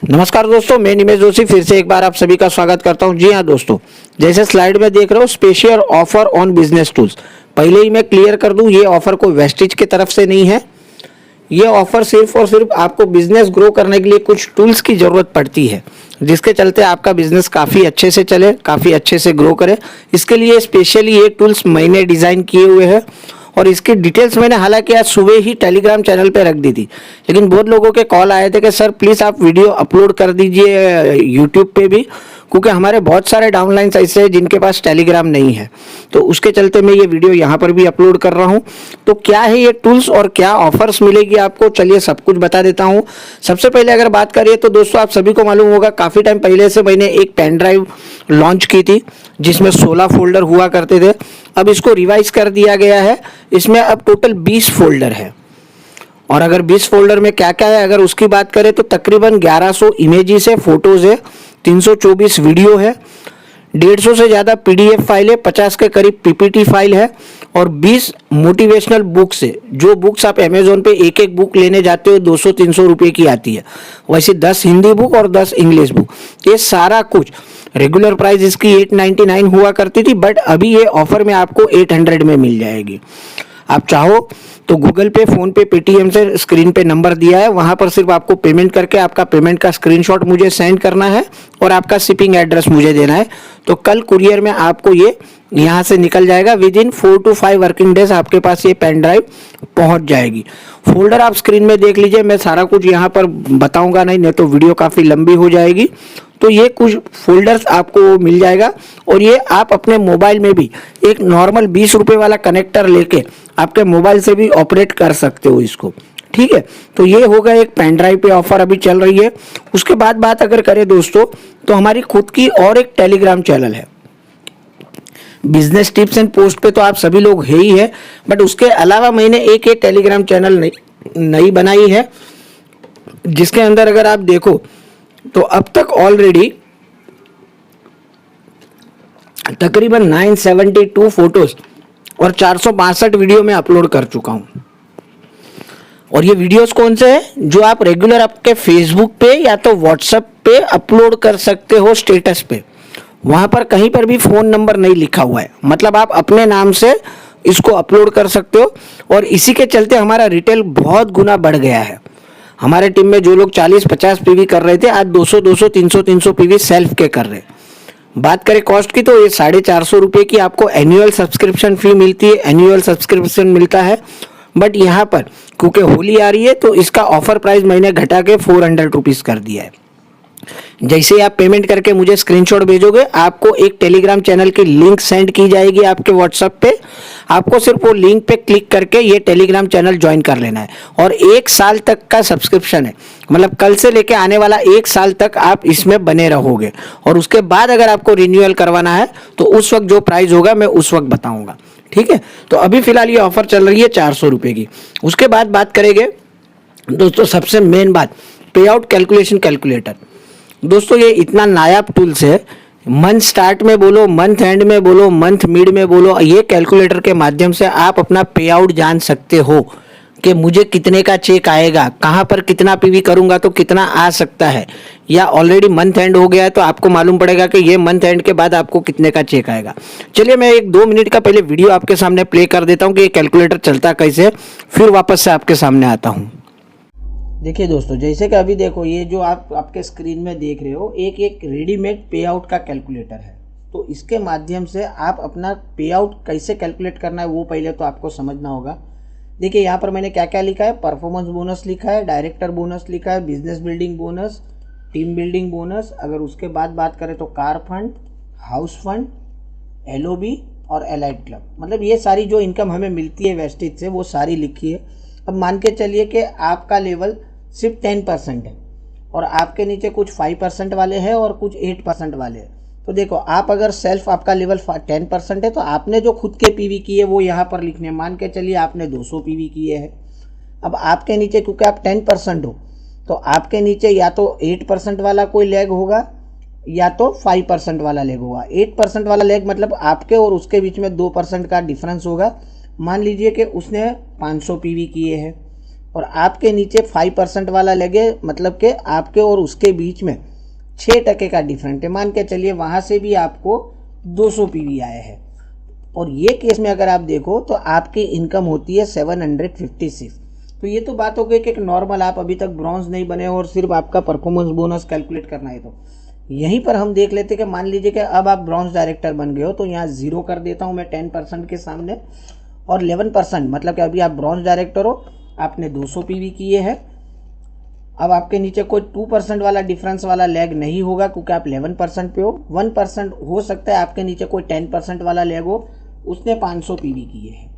नमस्कार दोस्तों, मैं निमेश जोशी फिर से एक बार आप सभी का स्वागत करता हूं। जी हां दोस्तों, जैसे स्लाइड में देख रहे हो, special offer on business tools. पहले ही मैं क्लियर कर दूं, ये ऑफर कोई वेस्टेज की तरफ से नहीं है। ये ऑफर सिर्फ और सिर्फ आपको बिजनेस ग्रो करने के लिए कुछ टूल्स की ज़रूरत पड़ती है, जिसके चलते आपका बिजनेस काफ़ी अच्छे से चले, काफ़ी अच्छे से ग्रो करे। इसके लिए स्पेशली ये टूल्स मैंने डिज़ाइन किए हुए हैं और इसकी डिटेल्स मैंने हालांकि आज सुबह ही टेलीग्राम चैनल पे रख दी थी, लेकिन बहुत लोगों के कॉल आए थे कि सर प्लीज़ आप वीडियो अपलोड कर दीजिए यूट्यूब पे भी, क्योंकि हमारे बहुत सारे डाउनलाइंस ऐसे हैं जिनके पास टेलीग्राम नहीं है। तो उसके चलते मैं ये वीडियो यहाँ पर भी अपलोड कर रहा हूँ। तो क्या है ये टूल्स और क्या ऑफर्स मिलेगी आपको, चलिए सब कुछ बता देता हूँ। सबसे पहले अगर बात करिए तो दोस्तों, आप सभी को मालूम होगा काफ़ी टाइम पहले से मैंने एक पेन ड्राइव लॉन्च की थी जिसमें 16 फोल्डर हुआ करते थे। अब इसको रिवाइज कर दिया गया है, इसमें अब टोटल 20 फोल्डर है। और अगर 20 फोल्डर में क्या क्या है अगर उसकी बात करें तो तकरीबन 1100 इमेजेस है, फोटोज़ है, 324 वीडियो है, 150 से ज़्यादा पीडीएफ फाइल है, 50 के करीब पीपीटी फाइल है और 20 मोटिवेशनल बुक्स है। जो बुक्स आप अमेजोन पे एक एक बुक लेने जाते हो 200-300 रुपये की आती है, वैसे 10 हिंदी बुक और 10 इंग्लिश बुक। ये सारा कुछ रेगुलर प्राइस इसकी 899 हुआ करती थी, बट अभी ये ऑफर में आपको 800 में मिल जाएगी। आप चाहो तो गूगल पे, फोन पे, पेटीएम से स्क्रीन पे नंबर दिया है, वहां पर सिर्फ आपको पेमेंट करके आपका पेमेंट का स्क्रीनशॉट मुझे सेंड करना है और आपका शिपिंग एड्रेस मुझे देना है। तो कल कुरियर में आपको ये यहाँ से निकल जाएगा। With in 4 to 5 working days आपके पास ये पेन ड्राइव पहुँच जाएगी। फोल्डर आप स्क्रीन में देख लीजिए, मैं सारा कुछ यहाँ पर बताऊँगा नहीं तो वीडियो काफ़ी लंबी हो जाएगी। तो ये कुछ फोल्डर्स आपको मिल जाएगा और ये आप अपने मोबाइल में भी एक नॉर्मल 20 रुपये वाला कनेक्टर लेके आपके मोबाइल से भी ऑपरेट कर सकते हो इसको। ठीक है, तो ये होगा एक पेन ड्राइव पे ऑफर अभी चल रही है। उसके बाद बात अगर करें दोस्तों, तो हमारी खुद की और एक टेलीग्राम चैनल है। बिजनेस टिप्स एंड पोस्ट पे तो आप सभी लोग है ही है, बट उसके अलावा मैंने एक टेलीग्राम चैनल नई बनाई है, जिसके अंदर अगर आप देखो तो अब तक ऑलरेडी तकरीबन 972 फोटोज और 462 वीडियो में अपलोड कर चुका हूं। और ये वीडियोस कौन से हैं जो आप रेगुलर आपके फेसबुक पे या तो व्हाट्सएप पे अपलोड कर सकते हो स्टेटस पे। वहां पर कहीं पर भी फ़ोन नंबर नहीं लिखा हुआ है, मतलब आप अपने नाम से इसको अपलोड कर सकते हो। और इसी के चलते हमारा रिटेल बहुत गुना बढ़ गया है। हमारे टीम में जो लोग 40-50 पीवी कर रहे थे, आज 200-200, 300-300 पीवी सेल्फ के कर रहे हैं। बात करें कॉस्ट की तो ये 450 रुपये की आपको एनुअल सब्सक्रिप्शन फी मिलती है, एनुअल सब्सक्रिप्शन मिलता है। बट यहाँ पर क्योंकि होली आ रही है तो इसका ऑफर प्राइस मैंने घटा के 400 रुपीज़ कर दिया है। जैसे आप पेमेंट करके मुझे स्क्रीनशॉट भेजोगे, आपको एक टेलीग्राम चैनल की लिंक सेंड की जाएगी आपके व्हाट्सएप पे। आपको सिर्फ वो लिंक पे क्लिक करके ये टेलीग्राम चैनल ज्वाइन कर लेना है और 1 साल तक का सब्सक्रिप्शन है, मतलब कल से लेके आने वाला 1 साल तक आप इसमें बने रहोगे। और उसके बाद अगर आपको रिन्यूअल करवाना है तो उस वक्त जो प्राइस होगा मैं उस वक्त बताऊंगा। ठीक है, तो अभी फिलहाल ये ऑफर चल रही है 400 रुपये की। उसके बाद बात करेंगे दोस्तों, सबसे मेन बात, पे आउट कैलकुलेशन कैलकुलेटर। दोस्तों ये इतना नायाब टूल्स है, मंथ स्टार्ट में बोलो, मंथ एंड में बोलो, मंथ मिड में बोलो, ये कैलकुलेटर के माध्यम से आप अपना पे आउट जान सकते हो कि मुझे कितने का चेक आएगा, कहाँ पर कितना पीवी करूँगा तो कितना आ सकता है। या ऑलरेडी मंथ एंड हो गया है तो आपको मालूम पड़ेगा कि ये मंथ एंड के बाद आपको कितने का चेक आएगा। चलिए मैं 1-2 मिनट का पहले वीडियो आपके सामने प्ले कर देता हूँ कि ये कैलकुलेटर चलता कैसे, फिर वापस से आपके सामने आता हूँ। देखिए दोस्तों, जैसे कि अभी देखो, ये जो आप आपके स्क्रीन में देख रहे हो एक रेडीमेड पे आउट का कैलकुलेटर है। तो इसके माध्यम से आप अपना पे आउट कैसे कैलकुलेट करना है वो पहले तो आपको समझना होगा। देखिए यहाँ पर मैंने क्या क्या लिखा है, परफॉर्मेंस बोनस लिखा है, डायरेक्टर बोनस लिखा है, business building bonus, team building bonus. अगर उसके बाद बात करें तो car fund, house fund, LOB और एलाइड क्लब, मतलब ये सारी जो इनकम हमें मिलती है वेस्टेज से वो सारी लिखी है। अब मान के चलिए कि आपका लेवल सिर्फ 10% है और आपके नीचे कुछ 5% वाले हैं और कुछ 8% वाले हैं। तो देखो, आप अगर सेल्फ आपका लेवल 10% है तो आपने जो खुद के पीवी किए वो यहाँ पर लिखने हैं। मान के चलिए आपने 200 पीवी किए हैं। अब आपके नीचे क्योंकि आप 10% हो तो आपके नीचे या तो 8% वाला कोई लेग होगा या तो 5% वाला लेग होगा। 8% वाला लेग मतलब आपके और उसके बीच में 2% का डिफरेंस होगा। मान लीजिए कि उसने 500 पीवी किए हैं और आपके नीचे 5% वाला लगे, मतलब कि आपके और उसके बीच में 6% का डिफरेंट है। मान के चलिए वहाँ से भी आपको 200 पीवी आए हैं, और ये केस में अगर आप देखो तो आपकी इनकम होती है 756। तो ये तो बात हो गई कि एक नॉर्मल, आप अभी तक ब्रॉन्ज नहीं बने और सिर्फ आपका परफॉर्मेंस बोनस कैलकुलेट करना है। तो यहीं पर हम देख लेते कि मान लीजिए कि अब आप ब्रॉन्ज डायरेक्टर बन गए हो, तो यहाँ 0 कर देता हूँ मैं 10% के सामने, और 11%, मतलब कि अभी आप ब्रॉन्ज डायरेक्टर हो, आपने 200 पीवी किए हैं। अब आपके नीचे कोई 2% वाला डिफरेंस वाला लैग नहीं होगा, क्योंकि आप 11% पे हो। 1% हो सकता है आपके नीचे कोई 10% वाला लैग हो, उसने 500 पीवी किए हैं।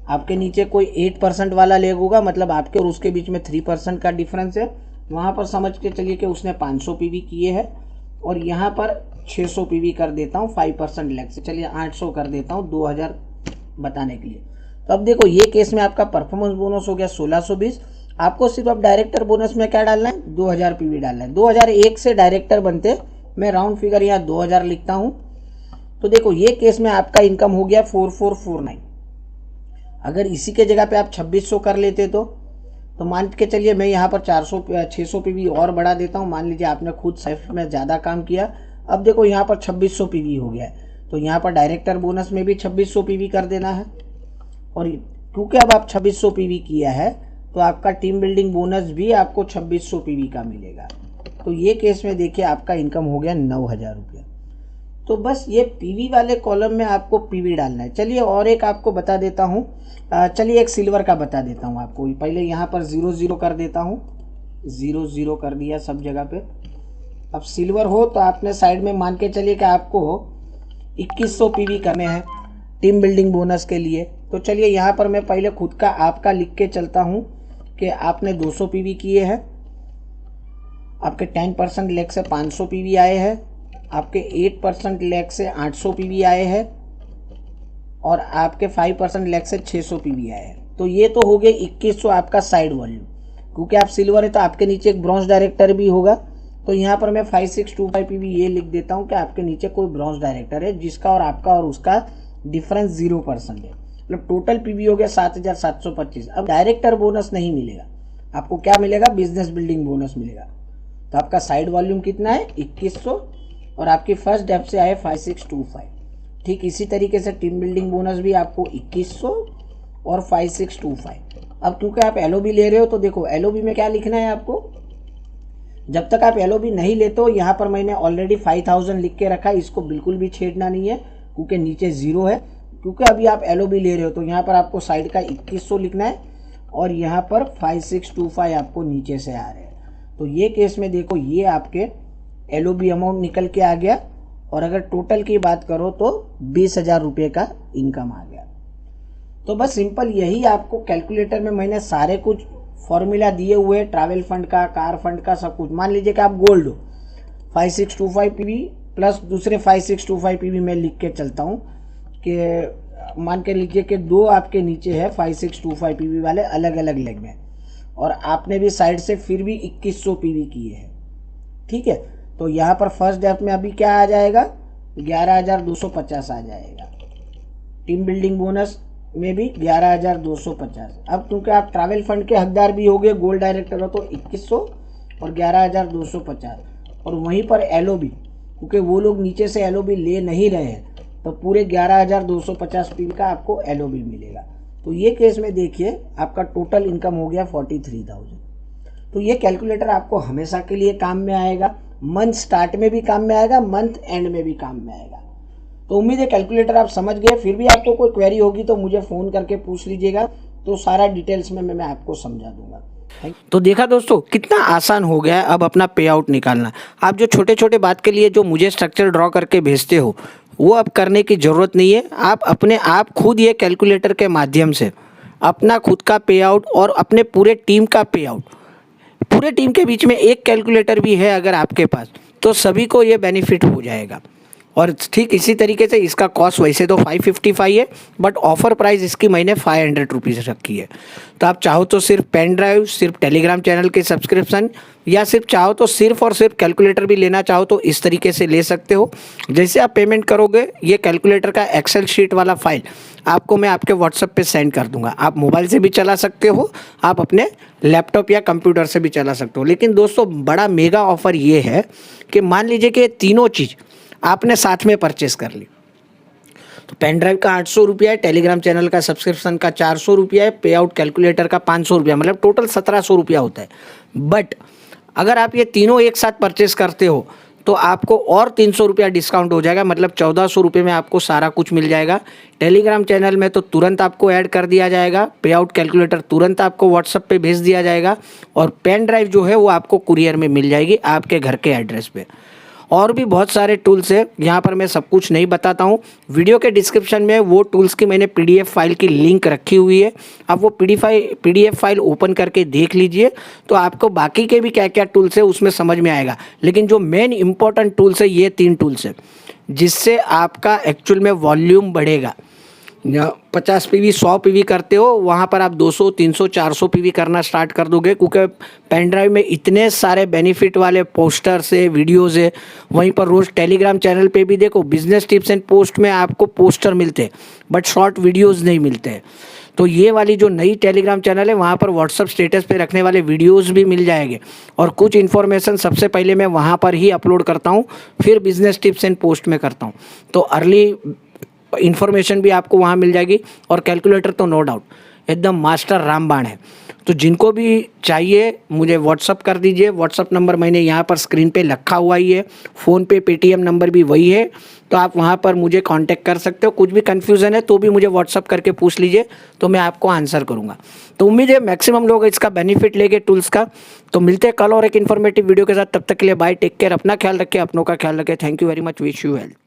आपके नीचे कोई 8% वाला लैग होगा, मतलब आपके और उसके बीच में 3% का डिफरेंस है, वहाँ पर समझ के चलिए कि उसने 500 पीवी किए हैं। और यहाँ पर 600 पीवी कर देता हूँ 5% लैग से, चलिए 800 कर देता हूँ 2000 बताने के लिए। तो अब देखो ये केस में आपका परफॉर्मेंस बोनस हो गया 1620। आपको सिर्फ अब डायरेक्टर बोनस में क्या डालना है, 2000 पीवी डालना है। 2001 से डायरेक्टर बनते, मैं राउंड फिगर यहाँ 2000 लिखता हूँ। तो देखो ये केस में आपका इनकम हो गया 4449। अगर इसी के जगह पे आप 2600 कर लेते तो मान के चलिए मैं यहाँ पर 600 पीवी और बढ़ा देता हूँ। मान लीजिए आपने खुद शिफ्ट में ज़्यादा काम किया, अब देखो यहाँ पर 2600 पीवी हो गया है, तो यहाँ पर डायरेक्टर बोनस में भी 2600 पीवी कर देना है। और क्योंकि अब आप 2600 पीवी किया है, तो आपका टीम बिल्डिंग बोनस भी आपको 2600 पीवी का मिलेगा। तो ये केस में देखिए आपका इनकम हो गया 9000 रुपया। तो बस ये पीवी वाले कॉलम में आपको पीवी डालना है। चलिए और एक आपको बता देता हूँ, चलिए एक सिल्वर का बता देता हूँ आपको। पहले यहाँ पर 00 कर देता हूँ, 00 कर दिया सब जगह पे। अब सिल्वर हो तो आपने साइड में मान के चलिए कि आपको 2100 पीवी करने हैं टीम बिल्डिंग बोनस के लिए। तो चलिए यहाँ पर मैं पहले खुद का आपका लिख के चलता हूँ कि आपने 200 पीवी किए हैं, आपके 10% लेग से 500 पीवी आए हैं, आपके 8% लेग से 800 पीवी आए हैं, और आपके 5% लेग से 600 पीवी आए हैं। तो ये तो हो गए 2100 आपका साइड वॉल्यूम। क्योंकि आप सिल्वर है तो आपके नीचे एक ब्रॉन्ज डायरेक्टर भी होगा, तो यहाँ पर मैं 5625 पीवी ये लिख देता हूँ कि आपके नीचे कोई ब्रॉन्ज डायरेक्टर है जिसका और आपका और उसका डिफरेंस 0% है। मतलब टोटल पीवी हो गया 7725। अब डायरेक्टर बोनस नहीं मिलेगा आपको, क्या मिलेगा, बिजनेस बिल्डिंग बोनस मिलेगा। तो आपका साइड वॉल्यूम कितना है, 2100, और आपकी फर्स्ट डेप्थ से आए 5625। ठीक इसी तरीके से टीम बिल्डिंग बोनस भी आपको 2100 और 5625। अब क्योंकि आप एलओबी ले रहे हो, तो देखो एलओबी में क्या लिखना है आपको। जब तक आप एलओबी नहीं लेते हो, यहाँ पर मैंने ऑलरेडी 5000 लिख के रखा है, इसको बिल्कुल भी छेड़ना नहीं है क्योंकि नीचे 0 है। क्योंकि अभी आप एलओबी ले रहे हो, तो यहाँ पर आपको साइड का 2100 लिखना है, और यहाँ पर 5625 आपको नीचे से आ रहे हैं। तो ये केस में देखो ये आपके एलओबी अमाउंट निकल के आ गया, और अगर टोटल की बात करो तो 20,000 रुपये का इनकम आ गया। तो बस सिंपल यही आपको कैलकुलेटर में मैंने सारे कुछ फॉर्मूला दिए हुए, ट्रैवल फंड का, कार फंड का, सब कुछ। मान लीजिए कि आप गोल्ड हो, 5625 पीवी प्लस दूसरे 5625 पीवी में लिख के चलता हूँ कि मान के लीजिए कि दो आपके नीचे है 5625 पीवी वाले अलग अलग लेग में, और आपने भी साइड से फिर भी 2100 पीवी किए हैं। ठीक है, तो यहाँ पर फर्स्ट डेप्थ में अभी क्या आ जाएगा, 11,250 आ जाएगा। टीम बिल्डिंग बोनस में भी 11,250। अब क्योंकि आप ट्रैवल फंड के हकदार भी हो गए, गोल्ड डायरेक्टर हो, तो 2100 और 11,250। और वहीं पर एलओबी, क्योंकि वो लोग नीचे से एलओबी ले नहीं रहे हैं, तो पूरे 11,250 पीवी का आपको एलओबी मिलेगा। तो ये केस में देखिए आपका टोटल इनकम हो गया 43,000। तो ये कैलकुलेटर आपको हमेशा के लिए काम में आएगा, मंथ स्टार्ट में भी काम में आएगा, मंथ एंड में भी काम में आएगा। तो उम्मीद है कैलकुलेटर आप समझ गए। फिर भी आपको कोई क्वेरी होगी तो मुझे फ़ोन करके पूछ लीजिएगा, तो सारा डिटेल्स में मैं आपको समझा दूंगा। तो देखा दोस्तों कितना आसान हो गया है अब अपना पे आउट निकालना। आप जो छोटे छोटे बात के लिए जो मुझे स्ट्रक्चर ड्रॉ करके भेजते हो, वो अब करने की ज़रूरत नहीं है। आप अपने आप खुद ये कैलकुलेटर के माध्यम से अपना खुद का पे आउट और अपने पूरे टीम का पे आउट, पूरे टीम के बीच में एक कैलकुलेटर भी है अगर आपके पास, तो सभी को ये बेनिफिट हो जाएगा। और ठीक इसी तरीके से इसका कॉस्ट वैसे तो 555 है, बट ऑफर प्राइस इसकी मैंने 500 रुपीज़ रखी है। तो आप चाहो तो सिर्फ पेन ड्राइव, सिर्फ टेलीग्राम चैनल के सब्सक्रिप्शन, या सिर्फ चाहो तो सिर्फ और सिर्फ कैलकुलेटर भी लेना चाहो तो इस तरीके से ले सकते हो। जैसे आप पेमेंट करोगे, ये कैलकुलेटर का एक्सेल शीट वाला फाइल आपको मैं आपके व्हाट्सएप पे सेंड कर दूंगा। आप मोबाइल से भी चला सकते हो, आप अपने लैपटॉप या कंप्यूटर से भी चला सकते हो। लेकिन दोस्तों बड़ा मेगा ऑफर ये है कि मान लीजिए कि ये तीनों चीज़ आपने साथ में परचेस कर ली, तो पेन ड्राइव का 800 रुपया है, टेलीग्राम चैनल का सब्सक्रिप्शन का 400 रुपया है, पे आउट कैलकुलेटर का 500 रुपया, मतलब टोटल 1700 रुपया होता है। बट अगर आप ये तीनों एक साथ परचेस करते हो तो आपको और 300 रुपया डिस्काउंट हो जाएगा, मतलब 1400 रुपये में आपको सारा कुछ मिल जाएगा। टेलीग्राम चैनल में तो तुरंत आपको ऐड कर दिया जाएगा, पे आउट कैलकुलेटर तुरंत आपको व्हाट्सएप पे भेज दिया जाएगा, और पेन ड्राइव जो है वो आपको कुरियर में मिल जाएगी आपके घर के एड्रेस पे। और भी बहुत सारे टूल्स है, यहाँ पर मैं सब कुछ नहीं बताता हूँ। वीडियो के डिस्क्रिप्शन में वो टूल्स की मैंने पीडीएफ फाइल की लिंक रखी हुई है, आप वो पीडीएफ फाइल ओपन करके देख लीजिए, तो आपको बाकी के भी क्या क्या टूल्स है उसमें समझ में आएगा। लेकिन जो मेन इंपॉर्टेंट टूल्स है, ये 3 टूल्स है जिससे आपका एक्चुअल में वॉल्यूम बढ़ेगा। 50 पीवी 100 पीवी करते हो, वहाँ पर आप 200 300 400 पीवी करना स्टार्ट कर दोगे, क्योंकि पेन ड्राइव में इतने सारे बेनिफिट वाले पोस्टर्स है, वीडियोज़ है। वहीं पर रोज़ टेलीग्राम चैनल पे भी देखो, बिजनेस टिप्स एंड पोस्ट में आपको पोस्टर मिलते हैं बट शॉर्ट वीडियोज़ नहीं मिलते हैं। तो ये वाली जो नई टेलीग्राम चैनल है, वहाँ पर व्हाट्सअप स्टेटस पे रखने वाले वीडियोज़ भी मिल जाएंगे, और कुछ इन्फॉर्मेशन सबसे पहले मैं वहाँ पर ही अपलोड करता हूँ, फिर बिजनेस टिप्स एंड पोस्ट में करता हूँ। तो अर्ली इन्फॉर्मेशन भी आपको वहाँ मिल जाएगी। और कैलकुलेटर तो नो डाउट एकदम मास्टर रामबाण है। तो जिनको भी चाहिए मुझे व्हाट्सअप कर दीजिए। व्हाट्सअप नंबर मैंने यहाँ पर स्क्रीन पे रखा हुआ ही है, फ़ोनपे पेटीएम नंबर भी वही है, तो आप वहाँ पर मुझे कांटेक्ट कर सकते हो। कुछ भी कन्फ्यूज़न है तो भी मुझे व्हाट्सअप करके पूछ लीजिए, तो मैं आपको आंसर करूँगा। तो उम्मीद है मैक्सिमम लोग इसका बेनिफिट लेंगे टूल्स का। तो मिलते हैं कल और एक इन्फॉर्मेटिव वीडियो के साथ, तब तक के लिए बाय, टेक केयर, अपना ख्याल रखें, अपनों का ख्याल रखें। Thank you very much, wish you health.